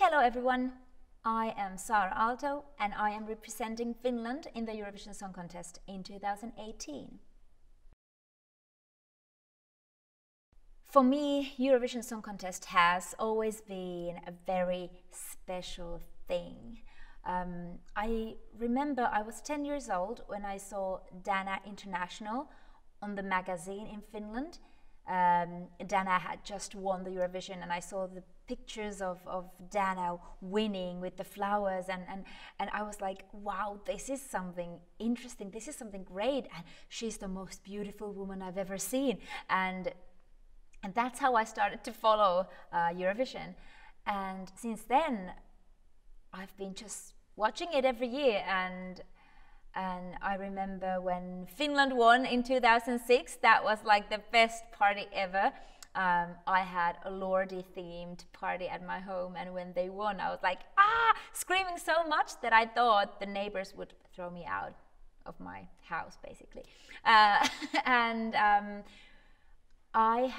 Hello everyone, I am Saara Aalto and I am representing Finland in the Eurovision Song Contest in 2018. For me, Eurovision Song Contest has always been a very special thing. I remember I was 10 years old when I saw Dana International on the magazine in Finland. Dana had just won the Eurovision and I saw the pictures of Dana winning with the flowers and I was like, wow, this is something interesting, this is something great, and she's the most beautiful woman I've ever seen. And that's how I started to follow Eurovision. And since then, I've been just watching it every year. And I remember when Finland won in 2006, that was like the best party ever. I had a Lordi themed party at my home, and when they won, I was like, screaming so much that I thought the neighbors would throw me out of my house, basically. I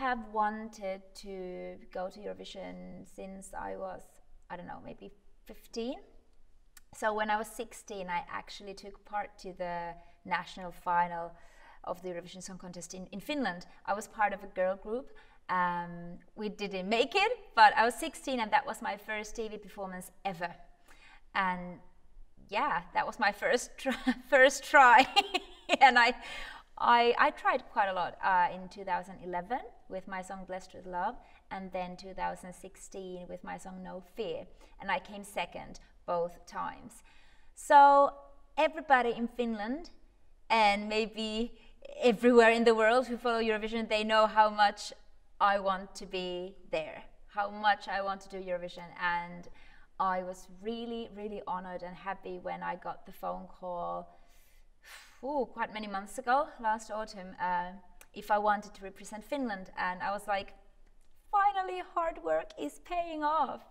have wanted to go to Eurovision since I was, I don't know, maybe 15. So when I was 16, I actually took part to the national final of the Eurovision Song Contest in Finland. I was part of a girl group. We didn't make it, but I was 16 and that was my first TV performance ever. And yeah, that was my first try. And I tried quite a lot in 2011 with my song Blessed with Love, and then 2016 with my song No Fear, and I came second both times. So everybody in Finland and maybe everywhere in the world who follow Eurovision, they know how much I want to be there, how much I want to do Eurovision, and I was really, really honored and happy when I got the phone call quite many months ago, last autumn, if I wanted to represent Finland. And I was like, finally hard work is paying off.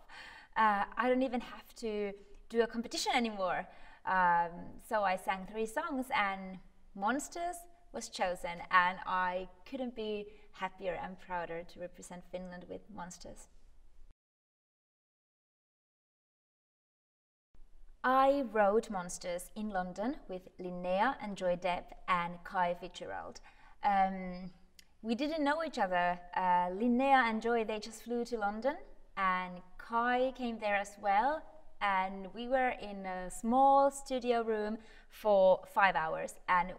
I don't even have to do a competition anymore. So I sang 3 songs and Monsters was chosen, and I couldn't be happier and prouder to represent Finland with Monsters. I wrote Monsters in London with Linnea and Joy Depp and Kai Fitzgerald. We didn't know each other. Linnea and Joy, they just flew to London, and Kai came there as well, and we were in a small studio room for 5 hours, and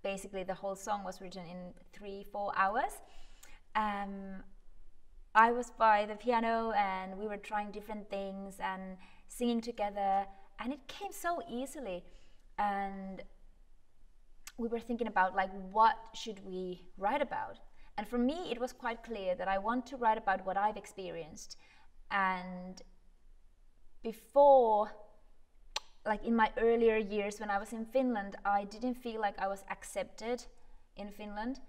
basically the whole song was written in 3-4 hours. I was by the piano and we were trying different things and singing together, and it came so easily. And we were thinking about, like, what should we write about? And for me, it was quite clear that I want to write about what I've experienced. And before, like in my earlier years when I was in Finland, I didn't feel like I was accepted in Finland.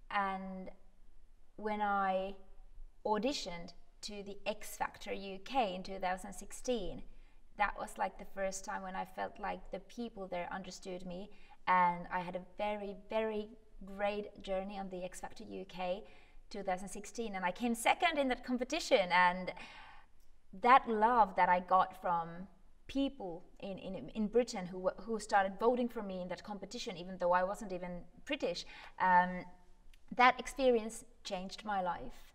And when I auditioned to the X Factor UK in 2016, that was like the first time when I felt like the people there understood me, and I had a very, very great journey on the X Factor UK 2016, and I came second in that competition. And that love that I got from people in Britain who started voting for me in that competition, even though I wasn't even British, that experience changed my life.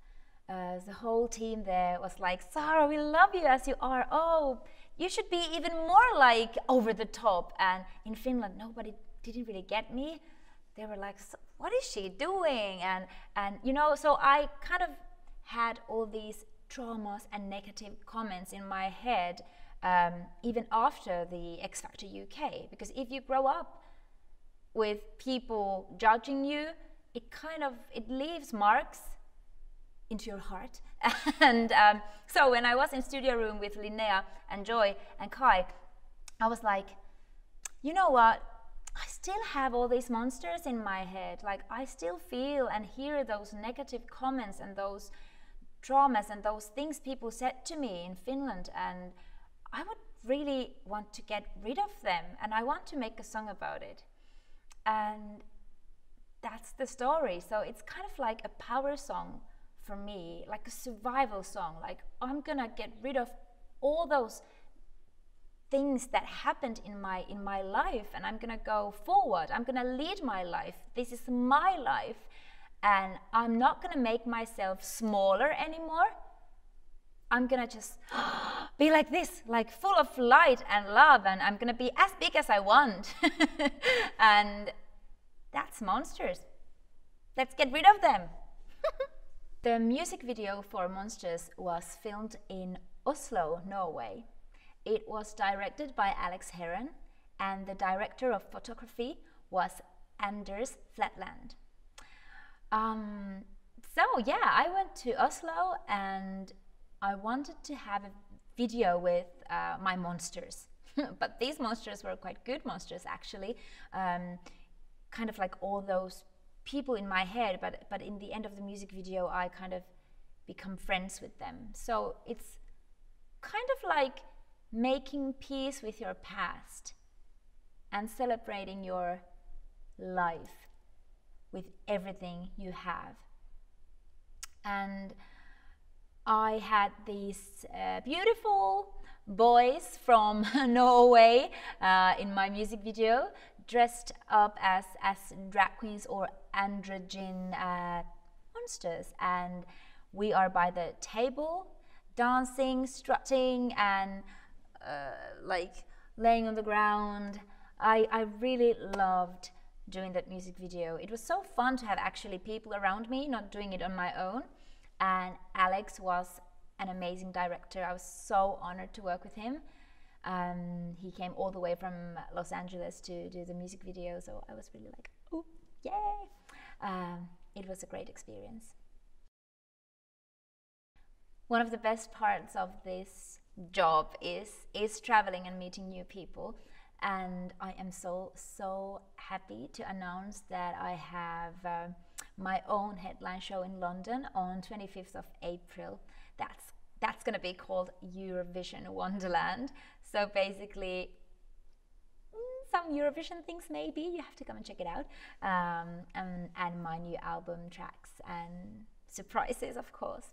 The whole team there was like, Saara, we love you as you are. Oh, you should be even more like over the top. And in Finland, nobody didn't really get me. They were like, what is she doing? And you know, so I kind of had all these traumas and negative comments in my head, even after the X Factor UK. Because if you grow up with people judging you, it leaves marks into your heart. And so when I was in studio room with Linnea and Joy and Kai, I was like, you know what? I still have all these monsters in my head. Like, I still feel and hear those negative comments and those traumas and those things people said to me in Finland, and I would really want to get rid of them, and I want to make a song about it. And that's the story. So it's kind of like a power song for me, like a survival song. Like, I'm gonna get rid of all those things that happened in my life, and I'm gonna go forward. I'm gonna lead my life. This is my life, and I'm not gonna make myself smaller anymore. I'm gonna just be like this, like full of light and love, and I'm gonna be as big as I want. And that's monsters. Let's get rid of them. The music video for Monsters was filmed in Oslo, Norway. It was directed by Alex Herren, and the director of photography was Anders Flatland. So yeah, I went to Oslo and I wanted to have a video with my monsters. But these monsters were quite good monsters, actually. Kind of like all those people in my head, but in the end of the music video, I kind of become friends with them. So it's kind of like making peace with your past and celebrating your life with everything you have. And I had these beautiful boys from Norway in my music video, dressed up as drag queens or androgyne monsters, and we are by the table dancing, strutting, and like laying on the ground. I really loved doing that music video. It was so fun to have actually people around me, not doing it on my own. And Alex was an amazing director. I was so honored to work with him. He came all the way from Los Angeles to do the music video, so I was really like, oh, yay! It was a great experience. One of the best parts of this job is traveling and meeting new people. And I am so happy to announce that I have my own headline show in London on 25th of April. That's going to be called Eurovision Wonderland. So basically, some Eurovision things maybe. You have to come and check it out. And my new album tracks and surprises, of course.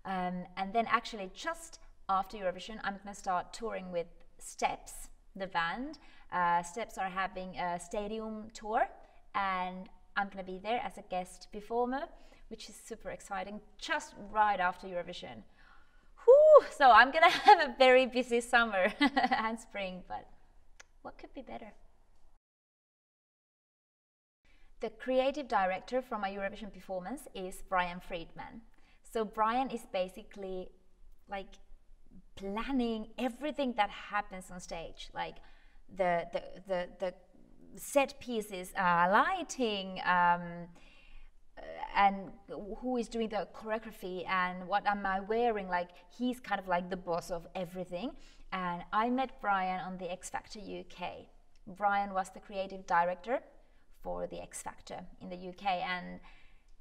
And then actually just after Eurovision, I'm going to start touring with Steps, the band. Steps are having a stadium tour, and I'm going to be there as a guest performer, which is super exciting, just right after Eurovision. Whew, so I'm going to have a very busy summer and spring, but what could be better? The creative director for my Eurovision performance is Friedman. So Brian is basically like planning everything that happens on stage, like the set pieces, lighting, and who is doing the choreography and what am I wearing. Like, he's kind of like the boss of everything. And I met Brian on the X Factor UK. Brian was the creative director for the X Factor in the UK, and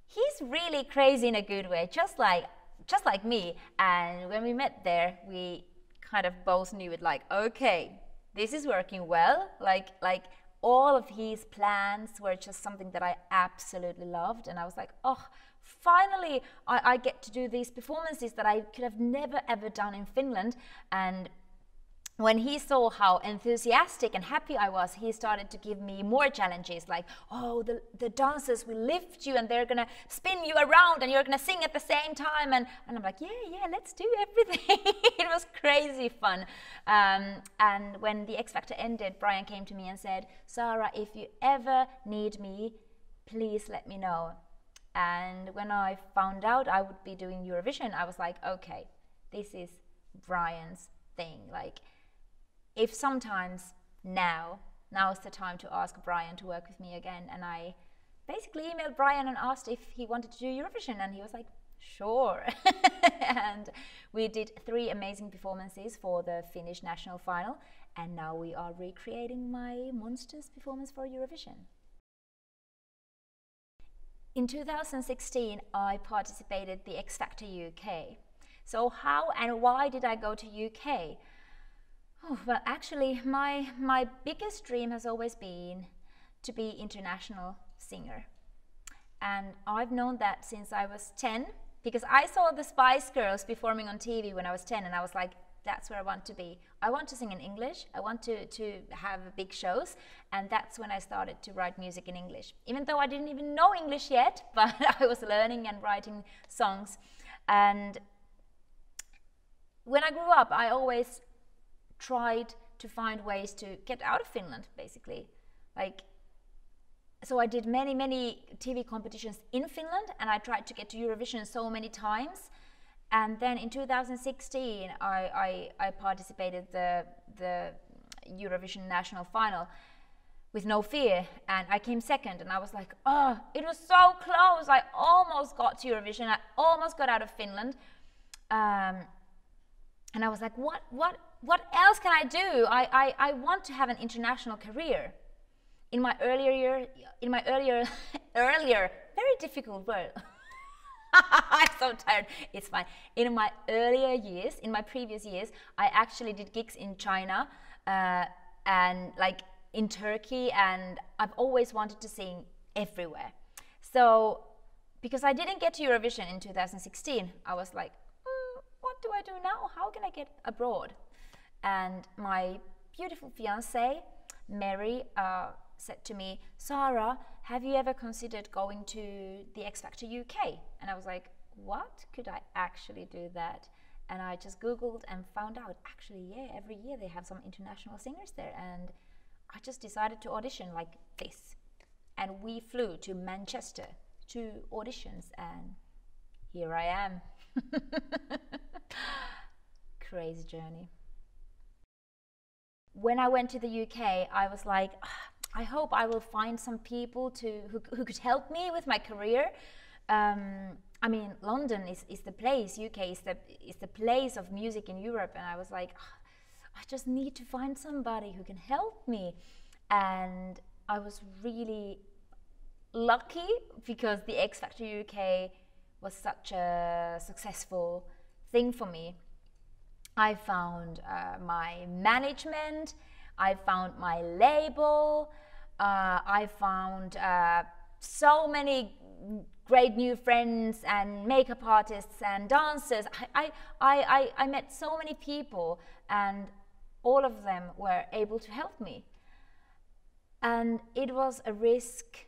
he's really crazy in a good way, just like me. And when we met there, we kind of both knew it, like, okay, this is working well. Like all of his plans were just something that I absolutely loved. And I was like, oh, finally I get to do these performances that I could have never ever done in Finland. And when he saw how enthusiastic and happy I was, he started to give me more challenges, like, oh, the dancers will lift you and they're gonna spin you around and you're gonna sing at the same time. And I'm like, yeah, let's do everything. It was crazy fun. And when the X Factor ended, Brian came to me and said, Saara, if you ever need me, please let me know. And when I found out I would be doing Eurovision, I was like, okay, this is Brian's thing. Like, if sometimes now's the time to ask Brian to work with me again. And I basically emailed Brian and asked if he wanted to do Eurovision, and he was like, sure. And we did 3 amazing performances for the Finnish national final, and now we are recreating my Monsters performance for Eurovision. In 2016, I participated the X Factor UK. So how and why did I go to UK? Oh, well, actually, my biggest dream has always been to be international singer. And I've known that since I was 10, because I saw the Spice Girls performing on TV when I was 10, and I was like, that's where I want to be. I want to sing in English. I want to have big shows. And that's when I started to write music in English. Even though I didn't even know English yet, but I was learning and writing songs. And when I grew up, I always tried to find ways to get out of Finland, basically. Like, so I did many TV competitions in Finland, and I tried to get to Eurovision so many times. And then in 2016, I participated the Eurovision national final with No Fear, and I came second. And I was like, oh, it was so close. I almost got to Eurovision. I almost got out of Finland. And I was like, what else can I do? I want to have an international career. In my earlier, very difficult word. I'm so tired. It's fine. In my earlier years, in my previous years, I actually did gigs in China and like in Turkey, and I've always wanted to sing everywhere. So, because I didn't get to Eurovision in 2016, I was like, what do I do now? How can I get abroad? And my beautiful fiancé, Mary, said to me, Saara, have you ever considered going to the X Factor UK? And I was like, what? Could I actually do that? And I just Googled and found out, actually, yeah, every year they have some international singers there. And I just decided to audition like this. And we flew to Manchester to auditions, and here I am. Crazy journey. When I went to the UK, I was like, I hope I will find some people who could help me with my career. I mean, London is the place, UK is the place of music in Europe, and I was like, I just need to find somebody who can help me. And I was really lucky because the X Factor UK was such a successful thing for me. I found my management, I found my label, I found so many great new friends and makeup artists and dancers. I met so many people, and all of them were able to help me. And it was a risk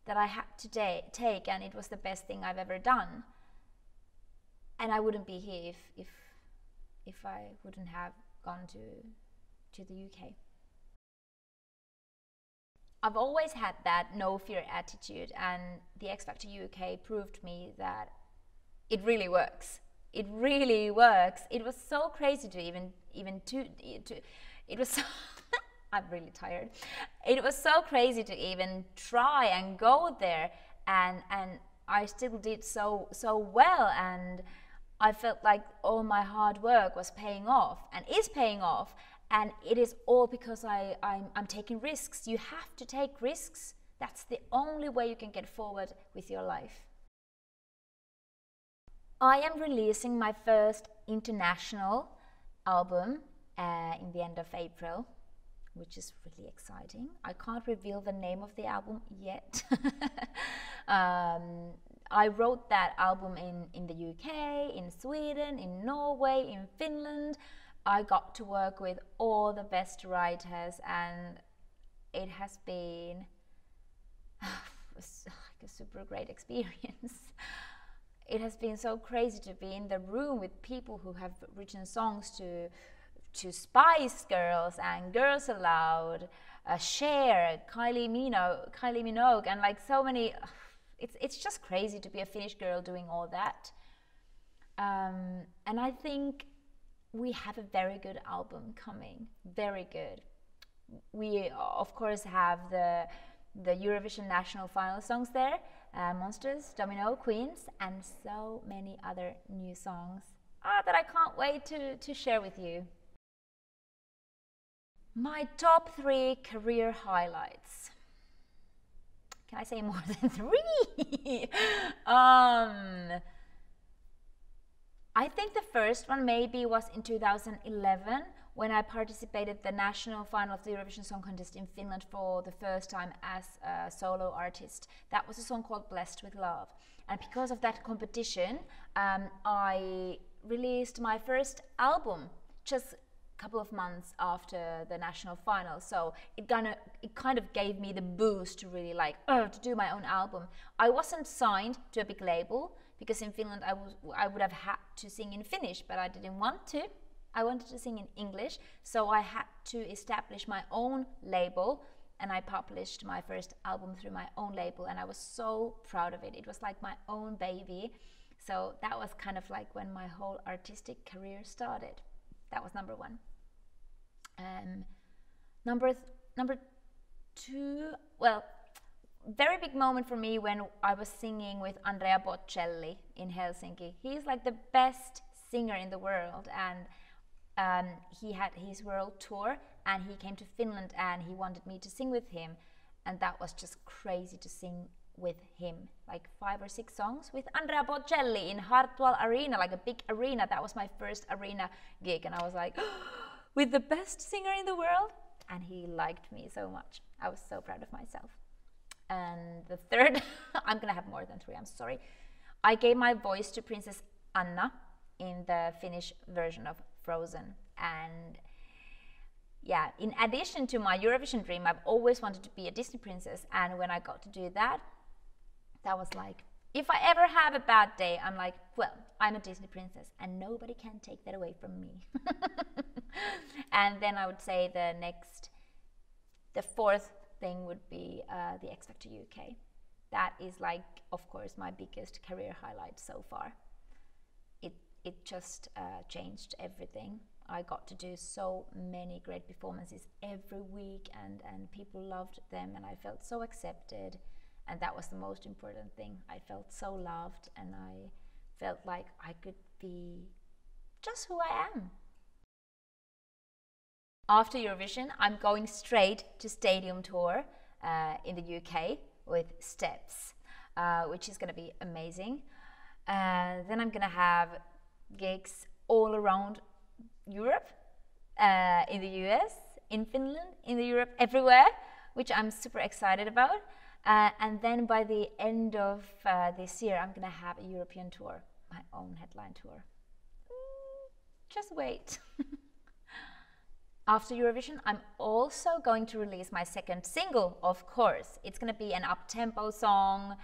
that I had to take, and it was the best thing I've ever done. And I wouldn't be here if I wouldn't have gone to the UK. I've always had that no fear attitude, and the X Factor UK proved me that it really works. It really works. It was so crazy to even it was so I'm really tired. It was so crazy to even try and go there, and I still did so well, and I felt like all my hard work was paying off and is paying off, and it is all because I'm taking risks. You have to take risks. That's the only way you can get forward with your life. I am releasing my first international album in the end of April, which is really exciting. I can't reveal the name of the album yet. I wrote that album in the UK, in Sweden, in Norway, in Finland. I got to work with all the best writers, and it has been like a super great experience. It has been so crazy to be in the room with people who have written songs to Spice Girls and Girls Aloud, Cher, Kylie Minogue, and like so many. It's just crazy to be a Finnish girl doing all that. And I think we have a very good album coming, very good. We of course have the Eurovision national final songs there, Monsters, Domino, Queens, and so many other new songs that I can't wait to share with you. My top 3 career highlights. Can I say more than 3? I think the first one maybe was in 2011 when I participated the national final of the Eurovision Song Contest in Finland for the first time as a solo artist. That was a song called Blessed with Love. And because of that competition, I released my first album just a couple of months after the national final, so it kind of gave me the boost to really like to do my own album. I wasn't signed to a big label because in Finland I would have had to sing in Finnish, but I didn't want to. I wanted to sing in English, so I had to establish my own label, and I published my first album through my own label, and I was so proud of it. It was like my own baby. So that was kind of like when my whole artistic career started. That was number one. Number two, well, very big moment for me when I was singing with Andrea Bocelli in Helsinki. He's like the best singer in the world, and he had his world tour, and he came to Finland and he wanted me to sing with him, and that was just crazy to sing with him, like 5 or 6 songs with Andrea Bocelli in Hartwall Arena, like a big arena. That was my first arena gig, and I was like, with the best singer in the world, and he liked me so much. I was so proud of myself. And the third, I'm gonna have more than 3, I'm sorry. I gave my voice to Princess Anna in the Finnish version of Frozen, and yeah, in addition to my Eurovision dream, I've always wanted to be a Disney princess, and when I got to do that, that was like, if I ever have a bad day, I'm like, well, I'm a Disney princess and nobody can take that away from me. And then I would say the fourth thing would be the X Factor UK. That is like, of course, my biggest career highlight so far. It just changed everything. I got to do so many great performances every week, and people loved them, and I felt so accepted, and that was the most important thing. I felt so loved, and I felt like I could be just who I am. After Eurovision, I'm going straight to stadium tour in the UK with Steps, which is going to be amazing. Then I'm going to have gigs all around Europe, in the US, in Finland, in Europe, everywhere, which I'm super excited about. And then by the end of this year, I'm going to have a European tour, my own headline tour. Just wait. After Eurovision, I'm also going to release my second single, of course. It's going to be an up-tempo song,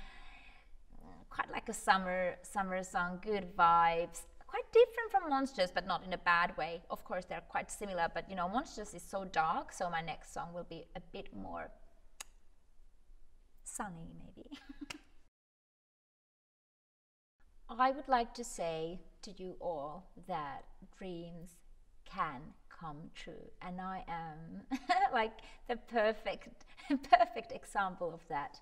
quite like a summer song, good vibes. Quite different from Monsters, but not in a bad way. Of course, they're quite similar, but you know, Monsters is so dark, so my next song will be a bit more sunny, maybe. I would like to say to you all that dreams can come true, and I am like the perfect example of that.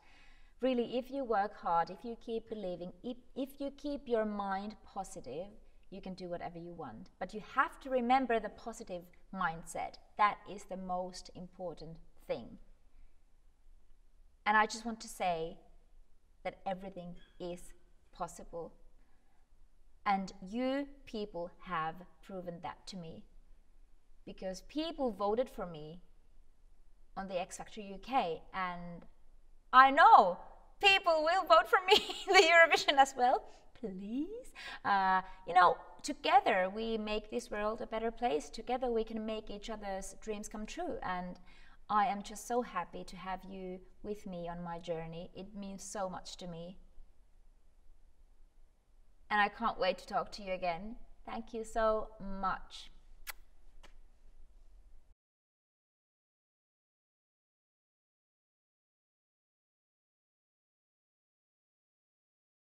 Really, if you work hard, if you keep believing, if you keep your mind positive, you can do whatever you want. But you have to remember the positive mindset. That is the most important thing. And I just want to say that everything is possible. And you people have proven that to me. Because people voted for me on the X Factor UK, and I know people will vote for me in the Eurovision as well. Please. You know, together we make this world a better place. Together we can make each other's dreams come true. And I am just so happy to have you with me on my journey. It means so much to me. And I can't wait to talk to you again. Thank you so much.